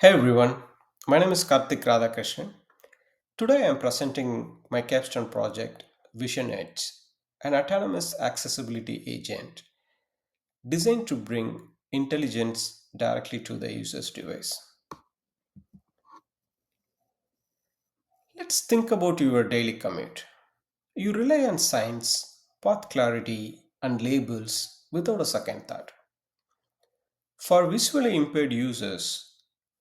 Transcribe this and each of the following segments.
Hey everyone, my name is Karthik Radhakrishnan. Today I am presenting my capstone project, Vision Edge, an autonomous accessibility agent designed to bring intelligence directly to the user's device. Let's think about your daily commute. You rely on signs, path clarity, and labels without a second thought. For visually impaired users,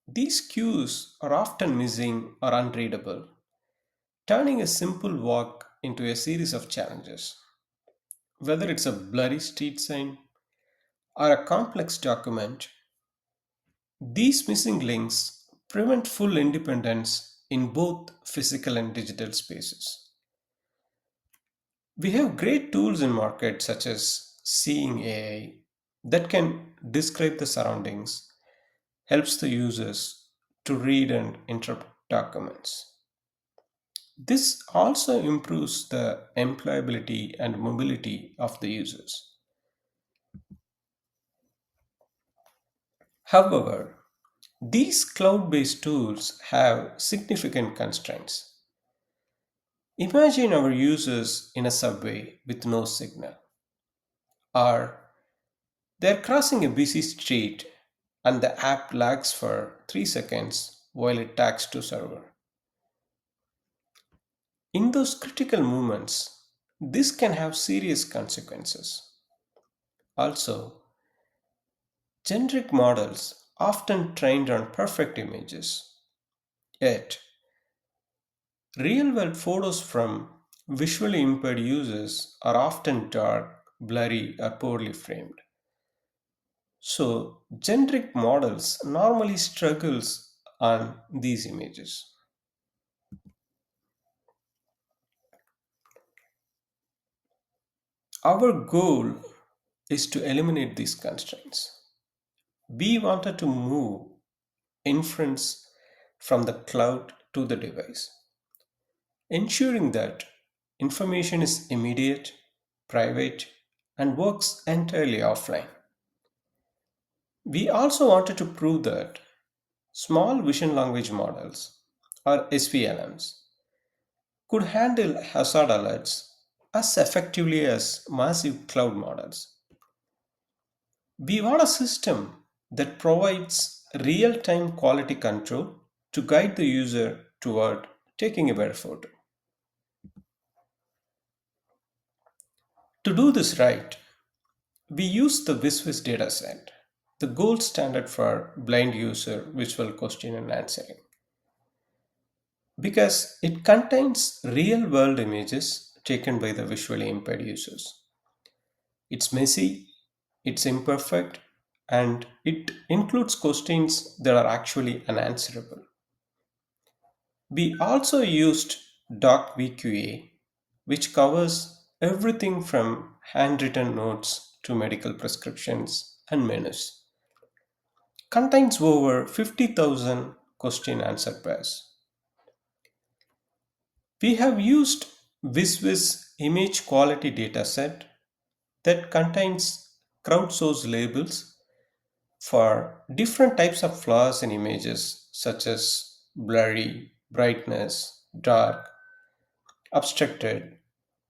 these cues are often missing or unreadable, turning a simple walk into a series of challenges. Whether it's a blurry street sign or a complex document, these missing links prevent full independence in both physical and digital spaces. We have great tools in market such as Seeing AI that can describe the surroundings, helps the users to read and interpret documents. This also improves the employability and mobility of the users. However, these cloud based tools have significant constraints. Imagine our users in a subway with no signal, or they're crossing a busy street and the app lags for 3 seconds while it tags to server. In those critical moments, this can have serious consequences. Also, generic models often trained on perfect images, yet real world photos from visually impaired users are often dark, blurry, or poorly framed. So, generic models normally struggles on these images. Our goal is to eliminate these constraints. We wanted to move inference from the cloud to the device, ensuring that information is immediate, private, and works entirely offline. We also wanted to prove that small vision language models, or SVLMs, could handle hazard alerts as effectively as massive cloud models. We want a system that provides real time quality control to guide the user toward taking a better photo. To do this right, we use the WisWis dataset, the gold standard for blind user visual question and answering, because it contains real world images taken by the visually impaired users. It's messy, it's imperfect, and it includes questions that are actually unanswerable. We also used DocVQA, which covers everything from handwritten notes to medical prescriptions and menus. Contains over 50,000 question answer pairs. We have used WisWis image quality dataset that contains crowdsourced labels for different types of flaws in images such as blurry, brightness, dark, obstructed,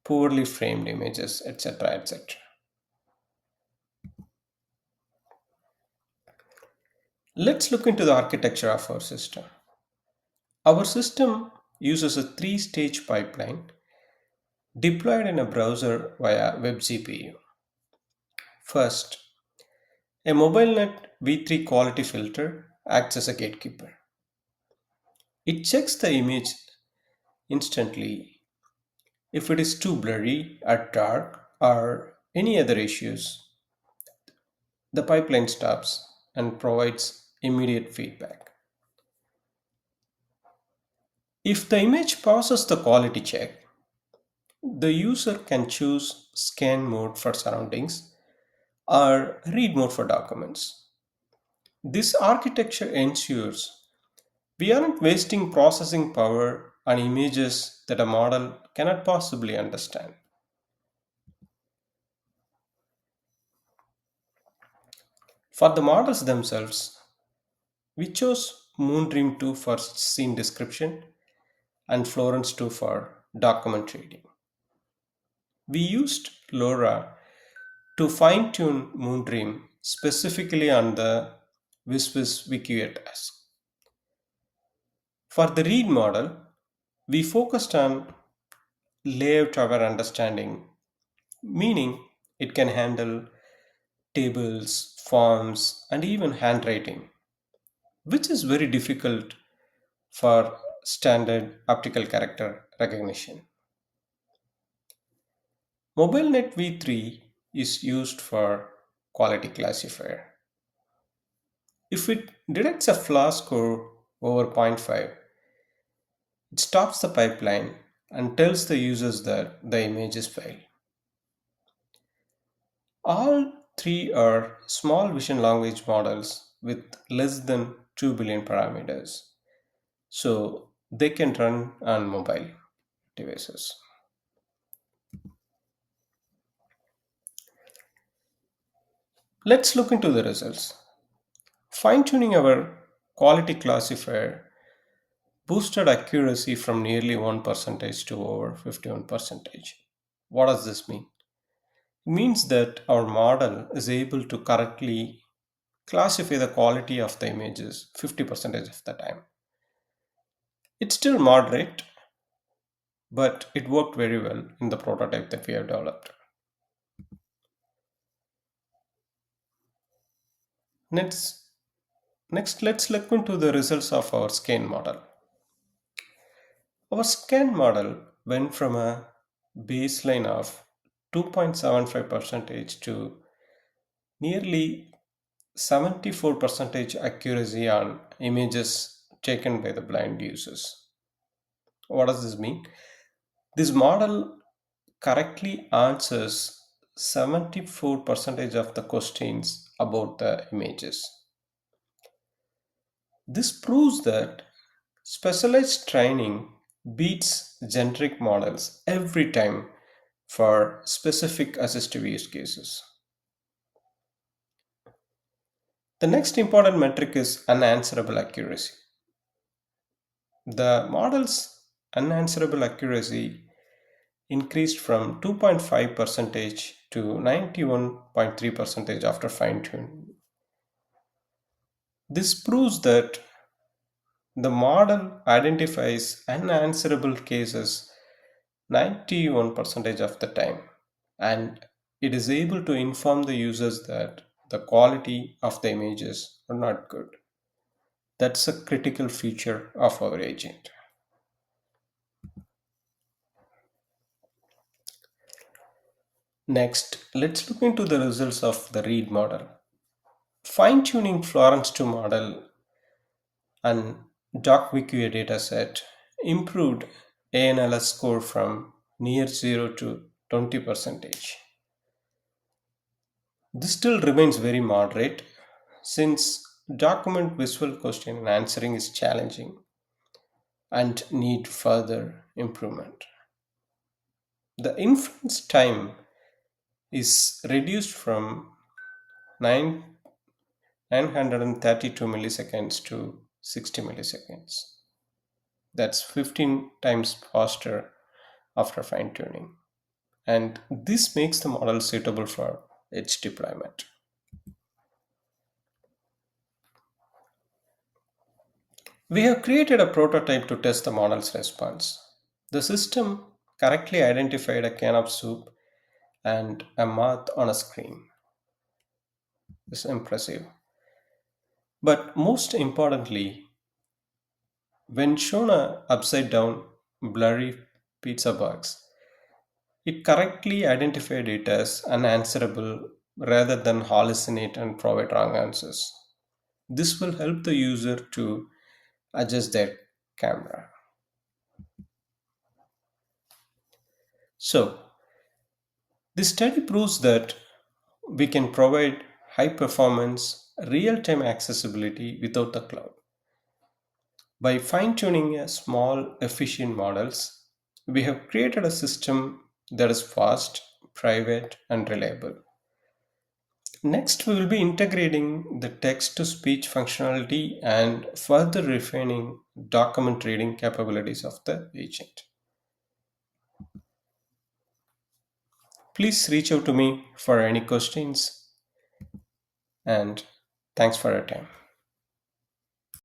poorly framed images, etc. etc. Let's look into the architecture of our system. Our system uses a three-stage pipeline deployed in a browser via WebGPU. First, a MobileNet v3 quality filter acts as a gatekeeper. It checks the image instantly if it is too blurry or dark or any other issues. The pipeline stops and provides immediate feedback. If the image passes the quality check, the user can choose scan mode for surroundings or read mode for documents. This architecture ensures we aren't wasting processing power on images that a model cannot possibly understand. For the models themselves, we chose Moondream 2 for scene description, and Florence 2 for document reading. We used LoRa to fine tune Moondream specifically on the WisWis Wiki task. For the read model, we focused on layout aware understanding, meaning it can handle tables, forms, and even handwriting, which is very difficult for standard optical character recognition. MobileNet v3 is used for quality classifier. If it detects a flaw score over zero point 0.5, it stops the pipeline and tells the users that the image is failed. All three are small vision language models with less than 2 billion parameters, so they can run on mobile devices. Let's look into the results. Fine tuning our quality classifier boosted accuracy from nearly 1% to over 51%. What does this mean? It means that our model is able to correctly classify the quality of the images 50% of the time. It's still moderate, but it worked very well in the prototype that we have developed. Next, let's look into the results of our scan model. Our scan model went from a baseline of 2.75% to nearly 74% accuracy on images taken by the blind users. What does this mean? This model correctly answers 74% of the questions about the images. This proves that specialized training beats generic models every time for specific assistive use cases. The next important metric is unanswerable accuracy. The model's unanswerable accuracy increased from 2.5 percentage to 91.3 percentage after fine tuning. This proves that the model identifies unanswerable cases 91 percentage of the time, and it is able to inform the users that the quality of the images are not good. That's a critical feature of our agent. Next, let's look into the results of the read model. Fine tuning Florence 2 model and DocWiki dataset improved ANLS score from near 0 to 20 percentage. This still remains very moderate since document visual question and answering is challenging and need further improvement. The inference time is reduced from 9 932 milliseconds to 60 milliseconds. That's 15 times faster after fine tuning. And this makes the model suitable for edge deployment. We have created a prototype to test the model's response. The system correctly identified a can of soup and a moth on a screen. It's impressive. But most importantly, when shown a upside down, blurry pizza box, it correctly identified it as unanswerable rather than hallucinate and provide wrong answers. This will help the user to adjust their camera. So, this study proves that we can provide high performance, real time accessibility without the cloud. By fine tuning a small, efficient models, we have created a system that is fast, private, and reliable. Next, we will be integrating the text to speech functionality and further refining document reading capabilities of the agent. Please reach out to me for any questions and thanks for your time.